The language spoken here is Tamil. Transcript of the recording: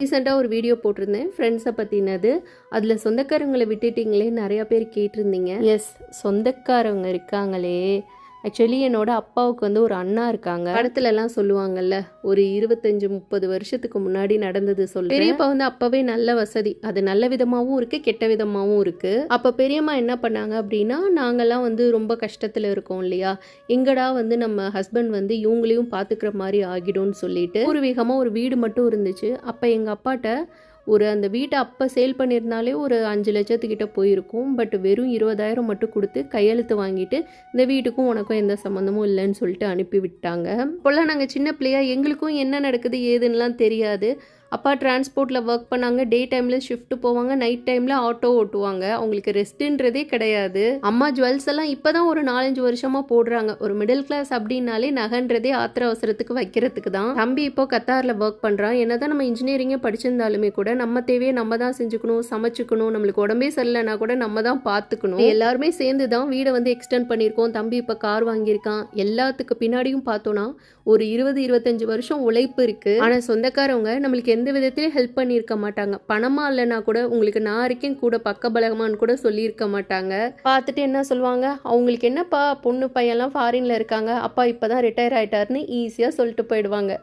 ரீசெண்டாக ஒரு வீடியோ போட்டிருந்தேன் ஃப்ரெண்ட்ஸை பற்றினது. அதில் சொந்தக்காரங்களை விட்டுட்டிங்களே நிறையா பேர் கேட்டிருந்தீங்க. எஸ், சொந்தக்காரவங்க இருக்காங்களே. ஆக்சுவலி என்னோட அப்பாவுக்கு வந்து ஒரு அண்ணா இருக்காங்க. படத்துலலாம் சொல்லுவாங்கல்ல, ஒரு 25-30 வருஷத்துக்கு முன்னாடி நடந்தது சொல்றேன். பெரியப்பா வந்து அப்பவே நல்ல வசதி, அது நல்ல விதமாகவும் இருக்கு, கெட்ட விதமாகவும் இருக்கு. அப்போ பெரியம்மா என்ன பண்ணாங்க அப்படின்னா, நாங்கள்லாம் வந்து ரொம்ப கஷ்டத்தில் இருக்கோம் இல்லையா, எங்கடா வந்து நம்ம ஹஸ்பண்ட் வந்து இவங்களையும் பார்த்துக்கிற மாதிரி ஆகிடும்னு சொல்லிட்டு பூர்வீகமாக ஒரு வீடு மட்டும் இருந்துச்சு. அப்போ எங்கள் அப்பாட்ட அந்த வீட்டை அப்போ சேல் பண்ணியிருந்தாலே ஒரு 5 லட்சத்துக்கிட்ட போயிருக்கும். பட் வெறும் 20,000 மட்டும் கொடுத்து கையெழுத்து வாங்கிட்டு இந்த வீட்டுக்கும் உனக்கும் எந்த சம்மந்தமும் இல்லைன்னு சொல்லிட்டு அனுப்பி விட்டாங்க. இப்போல்லாம் நாங்கள் சின்ன பிள்ளையா, எங்களுக்கும் என்ன நடக்குது ஏதுன்னெலாம் தெரியாது. அப்பா டிரான்ஸ்போர்ட்டில் ஒர்க் பண்ணாங்க. டே டைமில் ஷிஃப்ட் போவாங்க, நைட் டைமில் ஆட்டோ ஓட்டுவாங்க. அவங்களுக்கு ரெஸ்ட்டுன்றதே கிடையாது. அம்மா ஜுவல்ஸ் எல்லாம் இப்போ தான் ஒரு 4-5 வருஷமாக போடுறாங்க. ஒரு மிடில் கிளாஸ் அப்படின்னாலே நகைன்றதே ஆத்திர அவசரத்துக்கு வைக்கிறதுக்கு தான். தம்பி இப்போ கத்தாரில் ஒர்க் பண்ணுறான். என்னதான் நம்ம இன்ஜினியரிங்கே படிச்சிருந்தாலுமே கூட நம்ம தேவையை நம்ம தான் செஞ்சுக்கணும், சமைச்சுக்கணும். நம்மளுக்கு உடம்பே சரியில்லைனா கூட நம்ம தான் பார்த்துக்கணும். எல்லாருமே சேர்ந்து தான் வீடை வந்து எக்ஸ்டெண்ட் பண்ணியிருக்கோம். தம்பி இப்போ கார் வாங்கியிருக்கான். எல்லாத்துக்கு பின்னாடியும் பார்த்தோன்னா ஒரு 20-25 வருஷம் உழைப்பு இருக்குது. ஆனால் சொந்தக்காரவங்க நம்மளுக்கு எந்த விதத்திலையும் ஹெல்ப் பண்ணியிருக்க மாட்டாங்க. பணமா இல்லைனா கூட உங்களுக்கு நான் இருக்கேன் கூட பக்கபலகமான்னு கூட சொல்லியிருக்க மாட்டாங்க. பார்த்துட்டு என்ன சொல்லுவாங்க, அவங்களுக்கு என்னப்பா பொண்ணு பையன்லாம் ஃபாரின்ல இருக்காங்க, அப்பா இப்போ தான் ரிட்டையர் ஆயிட்டாருன்னு ஈஸியாக சொல்லிட்டு போயிடுவாங்க.